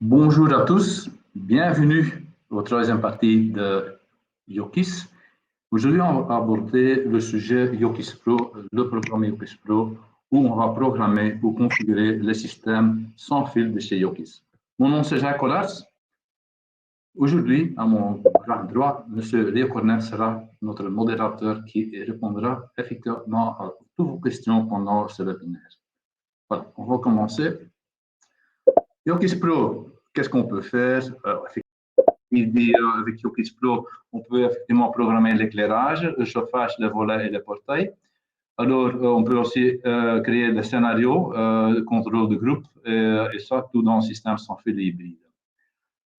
Bonjour à tous, bienvenue au troisième partie de Yokis. Aujourd'hui, on va aborder le sujet Yokis Pro, le programme Yokis Pro, où on va programmer ou configurer le système sans fil de chez Yokis. Mon nom c'est Jacques Collars. Aujourd'hui, à mon bras droit, M. Léo Cornet sera notre modérateur qui répondra effectivement à toutes vos questions pendant ce webinaire. Voilà, on va commencer. Yokis Pro, qu'est-ce qu'on peut faire? Avec Yokis Pro, on peut effectivement programmer l'éclairage, le chauffage, les volets et les portails. Alors, on peut aussi créer des scénarios, contrôle de groupe, et ça tout dans le système sans fil hybride.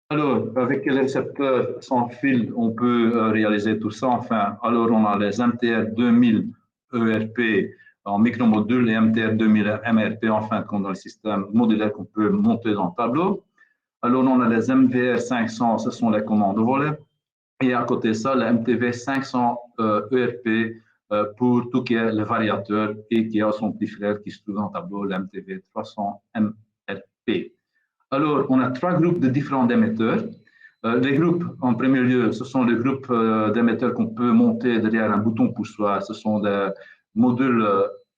Alors, avec les récepteurs sans fil, on peut réaliser tout ça. Enfin, alors on a les MTR 2000 ERP en micromodule et MTR 2000 MRP en fin de compte dans le système modulaire qu'on peut monter dans le tableau. Alors, on a les MVR 500, ce sont les commandes au volet. Et à côté de ça, le MTV 500 ERP pour tout qui est le variateur et qui a son petit frère qui se trouve dans le tableau, le MTV 300 MRP. Alors, on a trois groupes de différents émetteurs. Les groupes, en premier lieu, ce sont les groupes d'émetteurs qu'on peut monter derrière un bouton poussoir. Ce sont des modules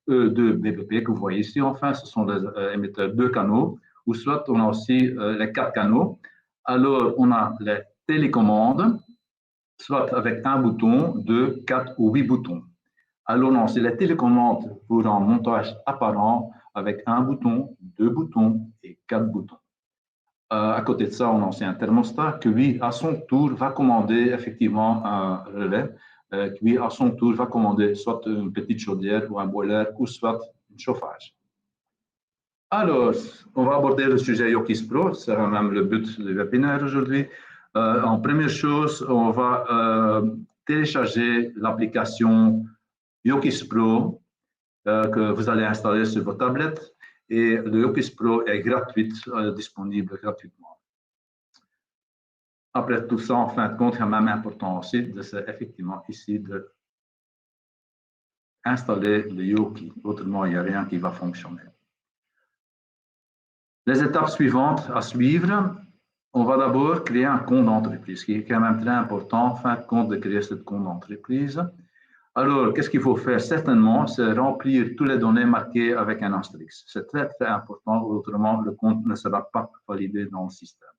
E2 BBP que vous voyez ici. Enfin, ce sont des émetteurs deux canaux. Ou soit, on a aussi les quatre canaux. Alors, on a les télécommandes, soit avec un bouton, deux, quatre ou huit boutons. Alors, non, c'est la télécommande pour un montage apparent avec un bouton, deux boutons et quatre boutons. À côté de ça, on a aussi un thermostat qui, lui, à son tour, va commander effectivement un relais, qui, lui, à son tour, va commander soit une petite chaudière ou un boiler ou soit un chauffage. Alors, on va aborder le sujet Yokis Pro, c'est même le but du webinaire aujourd'hui. En première chose, on va télécharger l'application Yokis Pro que vous allez installer sur vos tablettes et le Yokis Pro est gratuit, disponible gratuitement. Après tout ça, en fin de compte, c'est même important aussi de effectivement ici de installer le Yoki. Autrement, il n'y a rien qui va fonctionner. Les étapes suivantes à suivre, on va d'abord créer un compte d'entreprise, qui est quand même très important, en fin de compte, de créer ce compte d'entreprise. Alors, qu'est-ce qu'il faut faire? Certainement, c'est remplir toutes les données marquées avec un astérisque. C'est très, très important, autrement, le compte ne sera pas validé dans le système.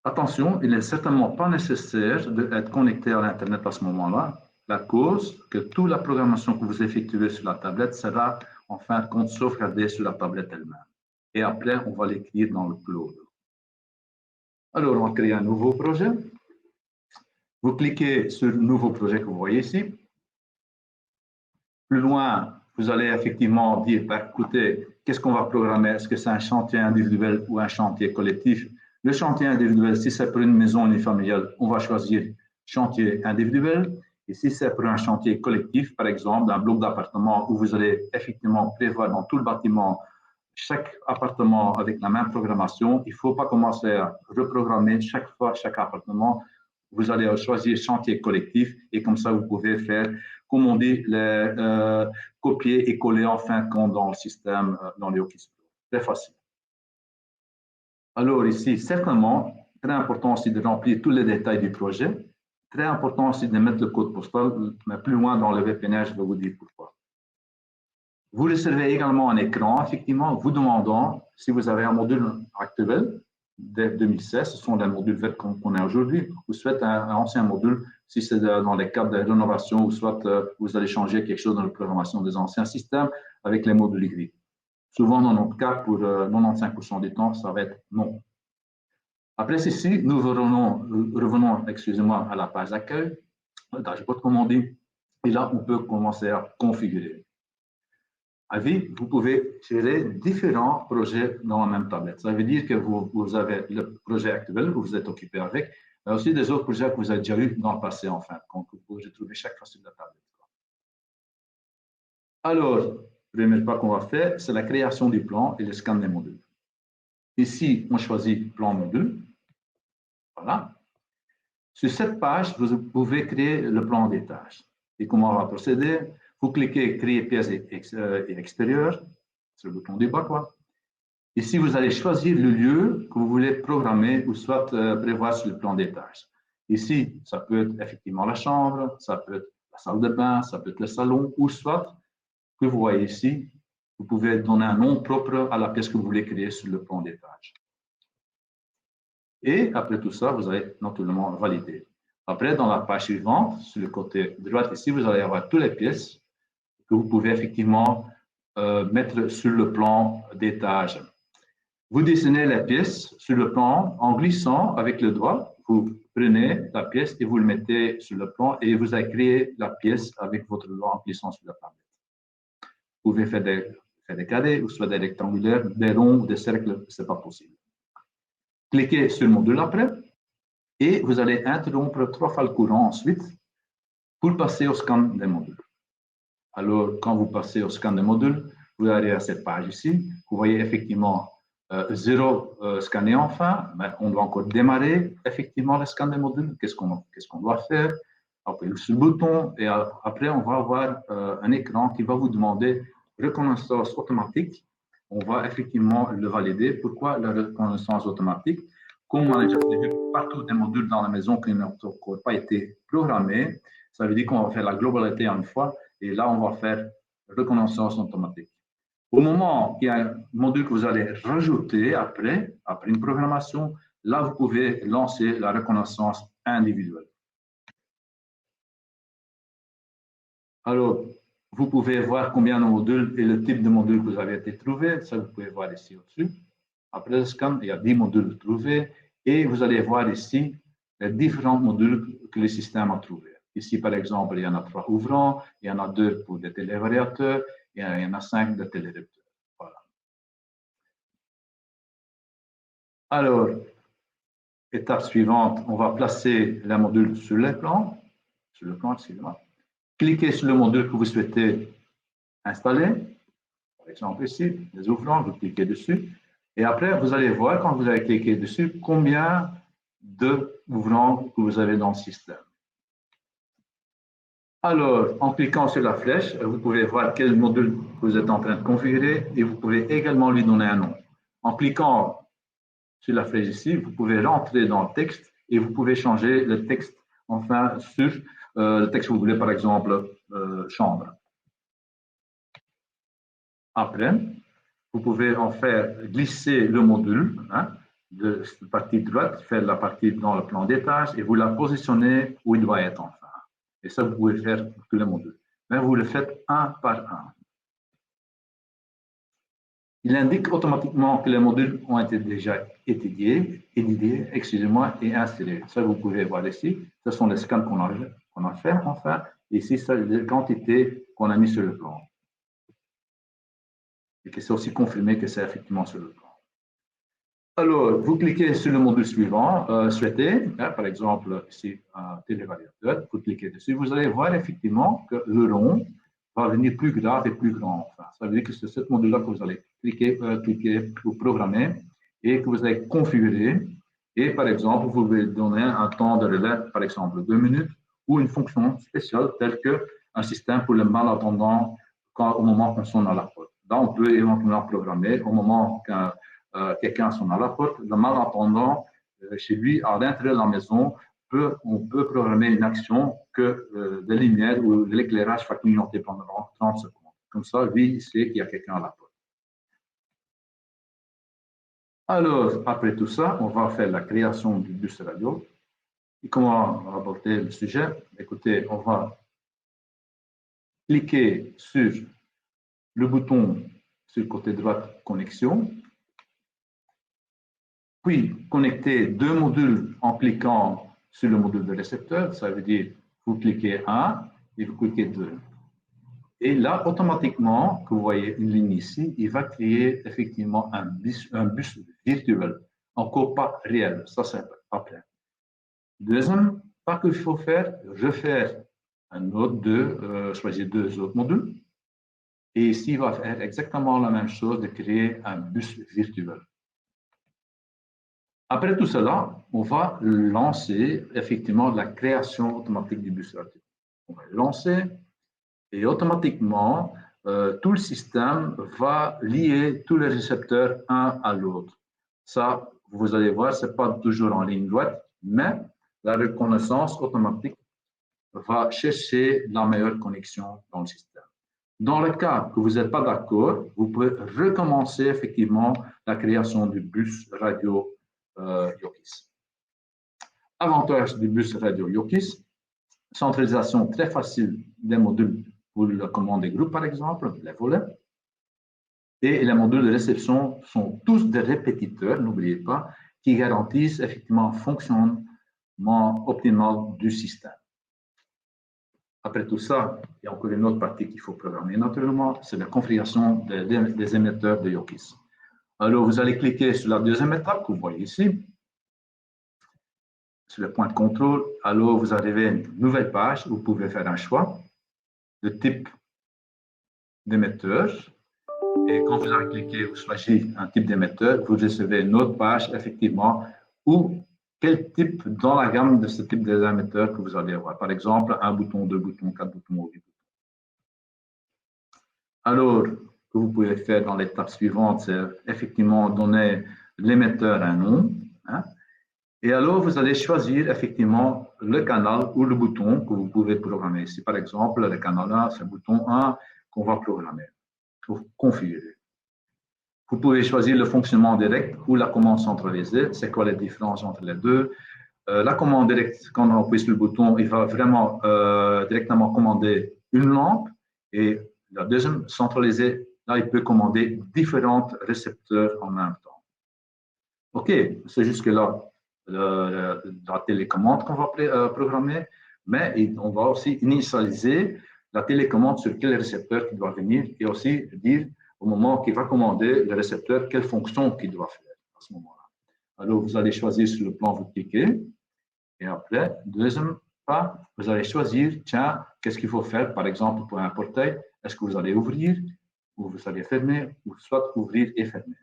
Attention, il n'est certainement pas nécessaire d'être connecté à l'Internet à ce moment-là. La cause, que toute la programmation que vous effectuez sur la tablette sera en fin de compte sauvegardée sur la tablette elle-même. Et après, on va l'écrire dans le cloud. Alors, on va créer un nouveau projet. Vous cliquez sur le nouveau projet que vous voyez ici. Plus loin, vous allez effectivement dire, bah, écoutez, qu'est-ce qu'on va programmer? Est-ce que c'est un chantier individuel ou un chantier collectif? Le chantier individuel, si c'est pour une maison unifamiliale, on va choisir chantier individuel. Et si c'est pour un chantier collectif, par exemple, un bloc d'appartements où vous allez effectivement prévoir dans tout le bâtiment chaque appartement avec la même programmation, il ne faut pas commencer à reprogrammer chaque fois chaque appartement. Vous allez choisir chantier collectif et comme ça, vous pouvez faire, comme on dit, les copier et coller en fin de compte dans le système, dans le Yokis Pro. Très facile. Alors ici, certainement, très important aussi de remplir tous les détails du projet. Très important aussi de mettre le code postal, mais plus loin dans le webinaire, je vais vous dire pourquoi. Vous recevez également un écran, effectivement, vous demandant si vous avez un module actuel dès 2016, ce sont les modules verts qu'on a aujourd'hui, ou soit un ancien module, si c'est dans les cadres de rénovation, ou soit vous allez changer quelque chose dans la programmation des anciens systèmes avec les modules gris. Souvent, dans notre cas, pour 95% du temps, ça va être non. Après ceci, nous revenons excusez-moi, à la page d'accueil, dashboard comme on dit, et là, on peut commencer à configurer. À vie, vous pouvez gérer différents projets dans la même tablette. Ça veut dire que vous avez le projet actuel que vous êtes occupé avec, mais aussi des autres projets que vous avez déjà eu dans le passé, en fin de compte, que vous pouvez retrouver chaque fois sur la tablette. Alors, le premier pas qu'on va faire, c'est la création du plan et le scan des modules. Ici, on choisit plan module. Voilà. Sur cette page, vous pouvez créer le plan des tâches. Et comment on va procéder? Vous cliquez Créer pièce extérieure, sur le bouton du bas, quoi. Ici, vous allez choisir le lieu que vous voulez programmer ou soit prévoir sur le plan d'étage. Ici, ça peut être effectivement la chambre, ça peut être la salle de bain, ça peut être le salon, ou soit, que vous voyez ici, vous pouvez donner un nom propre à la pièce que vous voulez créer sur le plan d'étage. Et après tout ça, vous allez naturellement valider. Après, dans la page suivante, sur le côté droit ici, vous allez avoir toutes les pièces que vous pouvez effectivement mettre sur le plan d'étage. Vous dessinez la pièce sur le plan en glissant avec le doigt. Vous prenez la pièce et vous le mettez sur le plan et vous allez créer la pièce avec votre doigt en glissant sur le plan. Vous pouvez faire des carrés, ou soit des rectangulaires, des ronds, des cercles, ce n'est pas possible. Cliquez sur le module après et vous allez interrompre 3 fois le courant ensuite pour passer au scan des modules. Alors, quand vous passez au scan des modules, vous allez à cette page ici. Vous voyez effectivement 0 scanné enfin, mais on doit encore démarrer effectivement le scan des modules. Qu'est-ce qu'on doit faire? Appuyez sur le bouton et après, on va avoir un écran qui va vous demander reconnaissance automatique. On va effectivement le valider. Pourquoi la reconnaissance automatique? Comme on a déjà prévu partout des modules dans la maison qui n'ont encore pas été programmés, ça veut dire qu'on va faire la globalité en une fois et là, on va faire reconnaissance automatique. Au moment qu'il y a un module que vous allez rajouter après une programmation, là, vous pouvez lancer la reconnaissance individuelle. Alors, vous pouvez voir combien de modules et le type de module que vous avez été trouvé. Ça, vous pouvez voir ici au-dessus. Après le scan, il y a 10 modules trouvés et vous allez voir ici les différents modules que le système a trouvés. Ici, par exemple, il y en a 3 ouvrants, il y en a 2 pour des télévariateurs, et il y en a 5 de télérepteurs. Voilà. Alors, étape suivante, on va placer le module sur le plan, excusez-moi. Cliquez sur le module que vous souhaitez installer. Par exemple ici, les ouvrants, vous cliquez dessus. Et après, vous allez voir, quand vous avez cliqué dessus, combien d'ouvrants que vous avez dans le système. Alors, en cliquant sur la flèche, vous pouvez voir quel module vous êtes en train de configurer et vous pouvez également lui donner un nom. En cliquant sur la flèche ici, vous pouvez rentrer dans le texte et vous pouvez changer le texte, enfin, sur le texte que vous voulez, par exemple, chambre. Après, vous pouvez en faire glisser le module de la partie droite, faire la partie dans le plan d'étage et vous la positionnez où il doit être enfin. Et ça, vous pouvez faire pour tous les modules. Mais vous le faites un par un. Il indique automatiquement que les modules ont été déjà étudiés, excusez-moi, et insérés. Ça, vous pouvez voir ici. Ce sont les scans qu'on a fait, enfin. Et ici, c'est les quantités qu'on a mis sur le plan. Et que c'est aussi confirmé que c'est effectivement sur le plan. Alors, vous cliquez sur le module suivant, souhaité, par exemple, ici, un télévariateur, vous cliquez dessus, vous allez voir effectivement que le rond va venir plus grave et plus grand. Enfin, ça veut dire que c'est ce module-là que vous allez cliquer pour programmer et que vous allez configurer. Et par exemple, vous pouvez donner un temps de relais, par exemple 2 minutes, ou une fonction spéciale telle qu'un système pour le malentendant au moment qu'on sonne à la porte. Là, on peut éventuellement programmer au moment qu'un quelqu'un sonne à la porte, le malentendant chez lui, à l'intérieur de la maison, on peut programmer une action que des lumières ou de l'éclairage va clignoter pendant 30 secondes. Comme ça, lui, il sait qu'il y a quelqu'un à la porte. Alors, après tout ça, on va faire la création du bus radio. Et comment aborder le sujet? Écoutez, on va cliquer sur le bouton sur le côté droit, connexion. Puis, connecter 2 modules en cliquant sur le module de récepteur. Ça veut dire, vous cliquez 1 et vous cliquez 2. Et là, automatiquement, que vous voyez une ligne ici, il va créer effectivement un bus virtuel, encore pas réel. Ça, c'est après. Deuxième pas qu'il faut faire, refaire un autre choisir 2 autres modules. Et ici, il va faire exactement la même chose de créer un bus virtuel. Après tout cela, on va lancer effectivement la création automatique du bus radio. On va le lancer et automatiquement, tout le système va lier tous les récepteurs un à l'autre. Ça, vous allez voir, ce n'est pas toujours en ligne droite, mais la reconnaissance automatique va chercher la meilleure connexion dans le système. Dans le cas que vous n'êtes pas d'accord, vous pouvez recommencer effectivement la création du bus radio Yokis. Avantage du bus radio Yokis, centralisation très facile des modules pour la commande des groupes, par exemple, les volets. Et les modules de réception sont tous des répétiteurs, n'oubliez pas, qui garantissent effectivement un fonctionnement optimal du système. Après tout ça, il y a encore une autre partie qu'il faut programmer naturellement, c'est la configuration des émetteurs de Yokis. Alors, vous allez cliquer sur la deuxième étape que vous voyez ici, sur le point de contrôle. Alors, vous arrivez à une nouvelle page où vous pouvez faire un choix de type d'émetteur. Et quand vous avez cliqué, vous choisissez un type d'émetteur, vous recevez une autre page, effectivement, où quel type dans la gamme de ce type d'émetteur que vous allez avoir. Par exemple, un bouton, deux boutons, quatre boutons ou huit boutons. Alors, ce que vous pouvez faire dans l'étape suivante, c'est effectivement donner l'émetteur un nom. Hein, et alors, vous allez choisir effectivement le canal ou le bouton que vous pouvez programmer. Si par exemple, le canal 1, c'est le bouton 1 qu'on va programmer, pour configurer. Vous pouvez choisir le fonctionnement direct ou la commande centralisée. C'est quoi la différence entre les deux? La commande directe, quand on appuie sur le bouton, il va vraiment directement commander une lampe. Et la deuxième, centralisée, là, il peut commander différents récepteurs en même temps. OK, c'est jusque-là la télécommande qu'on va programmer, mais on va aussi initialiser la télécommande sur quel récepteur qui doit venir et aussi dire au moment qu'il va commander le récepteur quelle fonction qu'il doit faire à ce moment-là. Alors, vous allez choisir sur le plan, vous cliquez et après, deuxième pas, vous allez choisir, tiens, qu'est-ce qu'il faut faire, par exemple, pour un portail, est-ce que vous allez ouvrir ou vous allez fermer ou soit ouvrir et fermer.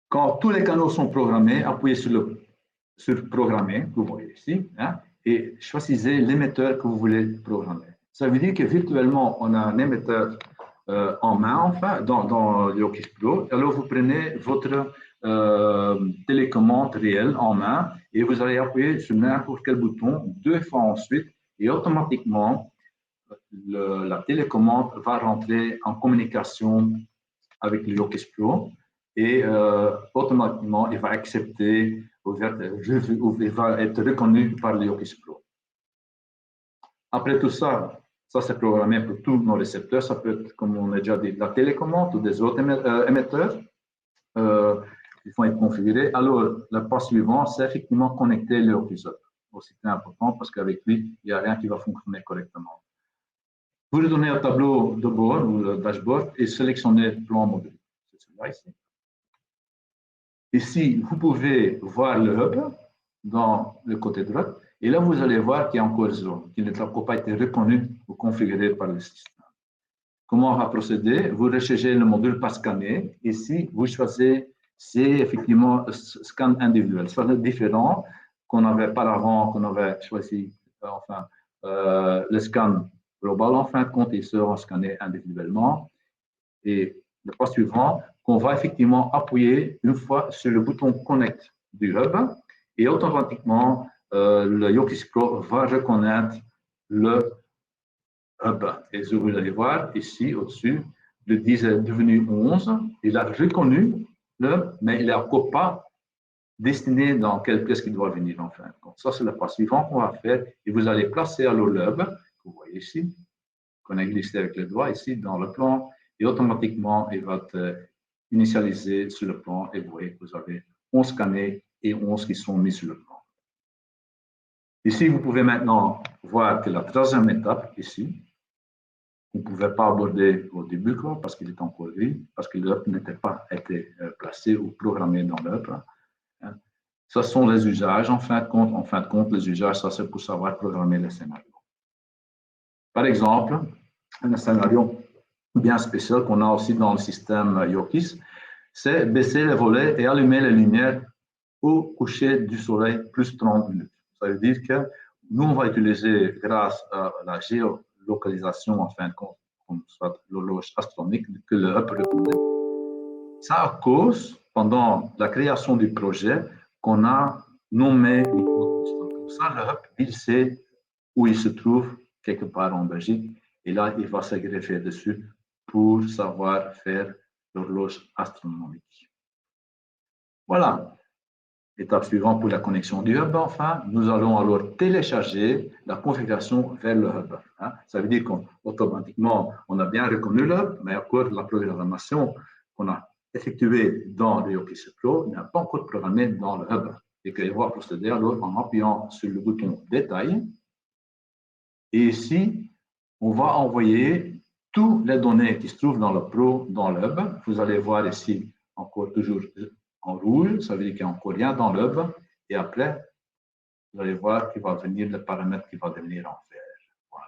Quand tous les canaux sont programmés, appuyez sur programmer, que vous voyez ici, hein, et choisissez l'émetteur que vous voulez programmer. Ça veut dire que virtuellement, on a un émetteur en main, enfin, dans Yokis Pro. Alors, vous prenez votre télécommande réelle en main et vous allez appuyer sur n'importe quel bouton 2 fois ensuite et automatiquement, la télécommande va rentrer en communication avec le Yokis Pro et automatiquement, il va accepter ou il va être reconnu par le Yokis Pro. Après tout ça, ça c'est programmé pour tous nos récepteurs. Ça peut être, comme on a déjà dit, la télécommande ou des autres émetteurs. Ils vont être configurés. Alors, le pas suivant, c'est effectivement connecter le Yokis. C'est important parce qu'avec lui, il n'y a rien qui va fonctionner correctement. Vous retournez au tableau de bord ou le dashboard et sélectionnez le plan mobile. C'est celui-là ici. Ici, vous pouvez voir le hub dans le côté droit. Et là, vous allez voir qu'il y a encore zone, qui n'a pas été reconnu ou configuré par le système. Comment on va procéder? Vous recherchez le module par scanner. Ici, vous choisissez, c'est effectivement scan individuel. C'est différent qu'on avait auparavant, qu'on avait choisi, enfin, le scan global, en fin de compte, ils seront scannés individuellement. Et le pas suivant, qu'on va effectivement appuyer une fois sur le bouton Connect du hub et automatiquement, le Yokis Pro va reconnaître le hub. Et vous allez voir ici au-dessus, le 10 est devenu 11. Il a reconnu le, mais il n'a encore pas destiné dans quelle pièce qu'il doit venir en fin de compte. Ça, c'est le pas suivant qu'on va faire. Et vous allez placer alors le hub, que vous voyez ici, qu'on a glissé avec le doigt ici dans le plan, et automatiquement, il va être initialisé sur le plan. Et vous voyez que vous avez 11 scannés et 11 qui sont mis sur le plan. Ici, vous pouvez maintenant voir que la troisième étape, ici, vous ne pouvez pas aborder au début parce qu'il est encore gris, parce que le hub n'était pas été placé ou programmé dans le hub. Ce sont les usages, en fin de compte. En fin de compte, les usages, ça c'est pour savoir programmer les scénarios. Par exemple, un scénario bien spécial qu'on a aussi dans le système Yokis, c'est baisser les volets et allumer les lumières au coucher du soleil plus 30 minutes. Ça veut dire que nous, on va utiliser, grâce à la localisation, en fin de compte, comme soit l'horloge astronomique, que le hub reconnaît. Ça à cause, pendant la création du projet, qu'on a nommé les codes postaux. Comme ça, le hub, il sait où il se trouve, quelque part en Belgique, et là, il va se greffer dessus pour savoir faire l'horloge astronomique. Voilà. Étape suivante pour la connexion du hub. Enfin, nous allons alors télécharger la configuration vers le hub. Ça veut dire qu'automatiquement, on a bien reconnu le hub, mais encore la programmation qu'on a effectuée dans le Yokis Pro n'est pas encore programmée dans le hub. Et qu'il va procéder alors en appuyant sur le bouton Détail. Et ici, on va envoyer toutes les données qui se trouvent dans le Pro, dans le hub. Vous allez voir ici encore toujours en rouge, ça veut dire qu'il n'y a encore rien dans le hub. Et après, vous allez voir qu'il va venir le paramètre qui va devenir en vert. Voilà.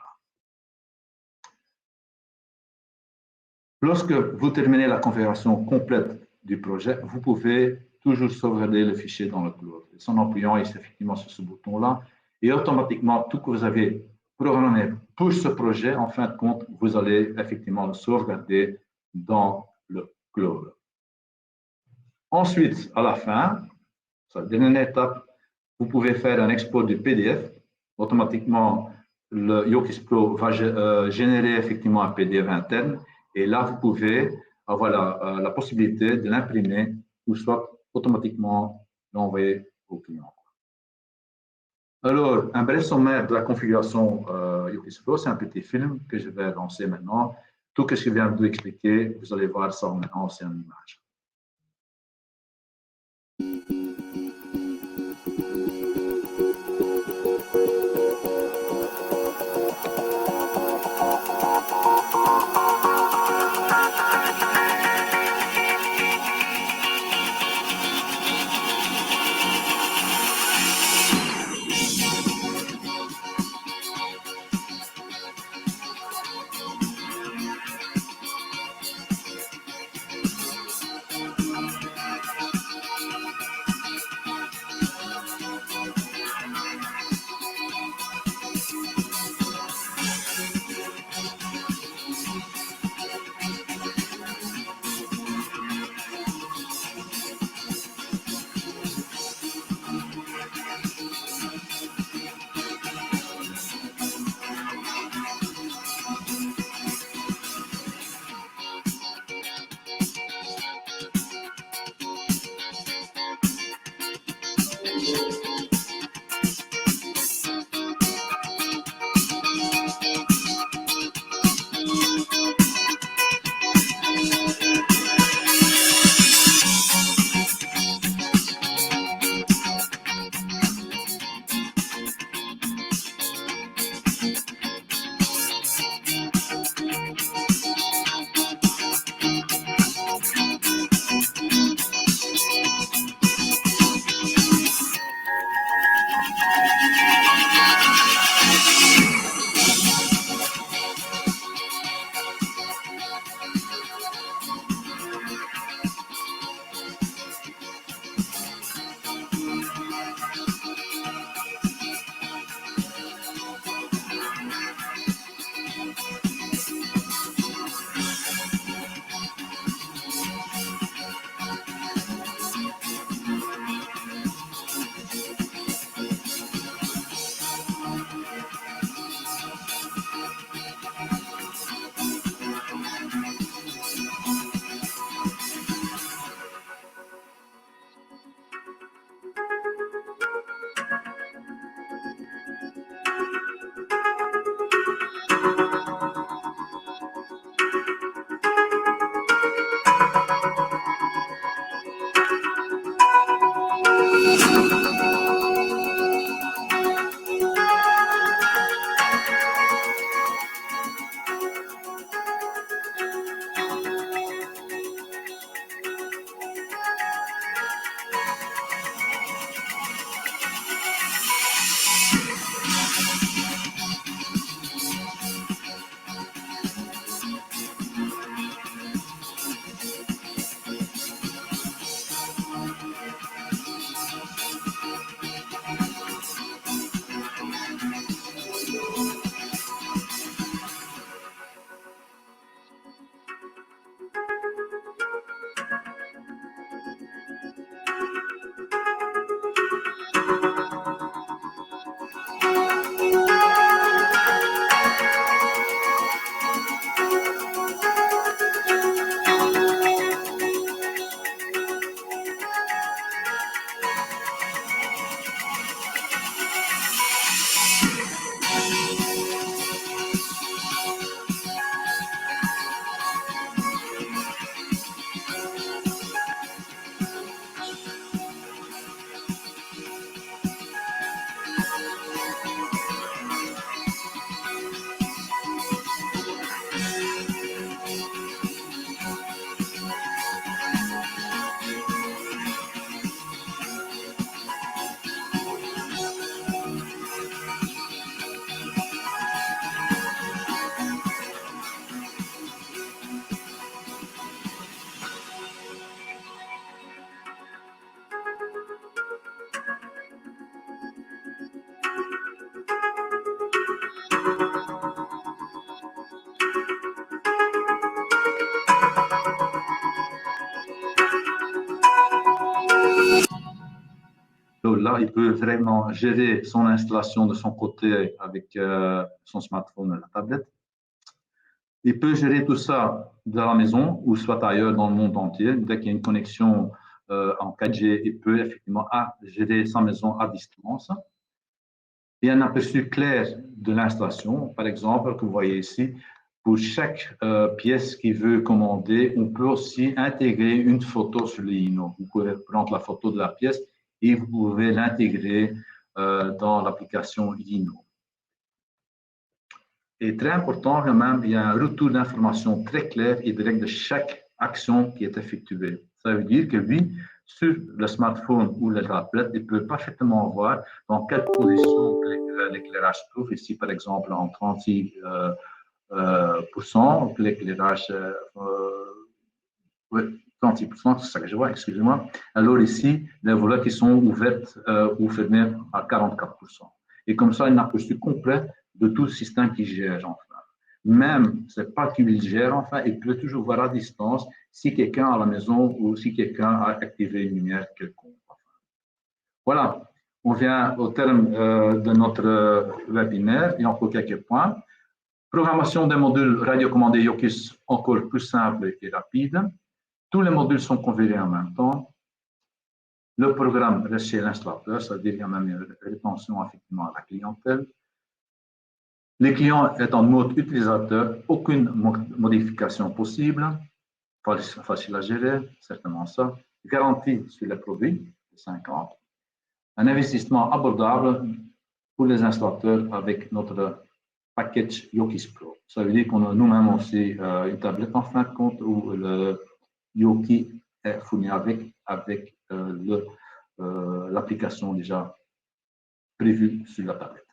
Lorsque vous terminez la configuration complète du projet, vous pouvez toujours sauvegarder le fichier dans le cloud. En appuyant ici, effectivement sur ce bouton-là, et automatiquement, tout que vous avez programmé pour ce projet, en fin de compte, vous allez effectivement le sauvegarder dans le cloud. Ensuite, à la fin, la dernière étape, vous pouvez faire un export du PDF. Automatiquement, le Yokis Pro va générer effectivement un PDF interne. Et là, vous pouvez avoir la possibilité de l'imprimer ou soit automatiquement l'envoyer au client. Alors, un bref sommaire de la configuration Yokis Pro, c'est un petit film que je vais lancer maintenant. Tout ce que je viens de vous expliquer, vous allez voir ça maintenant, c'est une image. là, il peut vraiment gérer son installation de son côté avec son smartphone et la tablette. Il peut gérer tout ça de la maison ou soit ailleurs dans le monde entier. Dès qu'il y a une connexion en 4G, il peut effectivement gérer sa maison à distance. Il y a un aperçu clair de l'installation. Par exemple, que vous voyez ici, pour chaque pièce qu'il veut commander, on peut aussi intégrer une photo sur l'Ino. Vous pouvez prendre la photo de la pièce et vous pouvez l'intégrer dans l'application Ino. Et très important, quand même, il y a un retour d'information très clair et direct de chaque action qui est effectuée. Ça veut dire que lui, sur le smartphone ou la tablette, il peut parfaitement voir dans quelle position l'éclairage se trouve. Ici, par exemple, en 36%, l'éclairage, 36%, c'est ça que je vois, excusez-moi. Alors ici, les volets qui sont ouvertes ou fermées à 44%. Et comme ça, il n'a pas reçu complet de tout le système qui gère, enfin. Même, ce n'est pas qu'il gère, enfin, il peut toujours voir à distance si quelqu'un à la maison ou si quelqu'un a activé une lumière quelconque. Voilà, on vient au terme de notre webinaire. Il y a encore quelques points. Programmation des modules radiocommandés Yokis encore plus simple et rapide. Tous les modules sont configurés en même temps. Le programme reste chez l'installateur, c'est-à-dire qu'il y a même une rétention effectivement à la clientèle. Les clients est en mode utilisateur, aucune modification possible, facile à gérer, certainement ça. Garantie sur les produits, 5 ans. Un investissement abordable pour les installateurs avec notre package Yokis Pro. Ça veut dire qu'on a nous-mêmes aussi une tablette en fin de compte où le Yoki est fourni avec l'application déjà prévue sur la tablette.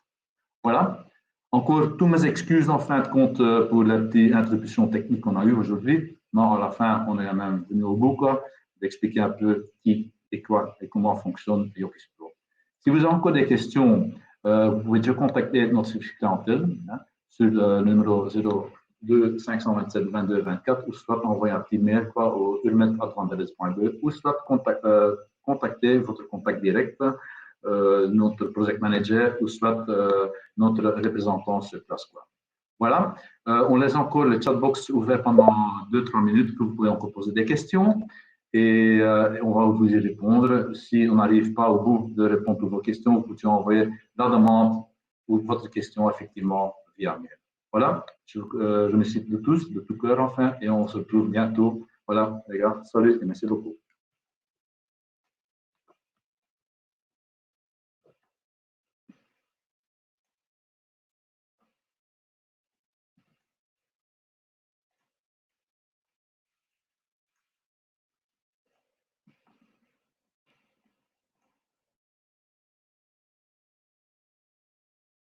Voilà. Encore, toutes mes excuses en fin de compte pour la petite introduction technique qu'on a eue aujourd'hui. Non, à la fin, on est même venu au bout d'expliquer un peu qui et quoi et comment fonctionne Yokis Pro. Si vous avez encore des questions, vous pouvez déjà contacter notre service clientèle sur le numéro 02 527 22 24 ou soit envoyer un petit mail au urmet@vanderes.be ou soit contacter votre contact direct, notre project manager ou soit notre représentant sur place. Voilà, on laisse encore le chatbox ouvert pendant 2-3 minutes que vous pouvez encore poser des questions et on va vous y répondre. Si on n'arrive pas au bout de répondre à vos questions, vous pouvez envoyer la demande ou votre question effectivement via mail. Voilà, je remercie de tous, de tout cœur enfin, et on se retrouve bientôt. Voilà, les gars, salut et merci beaucoup.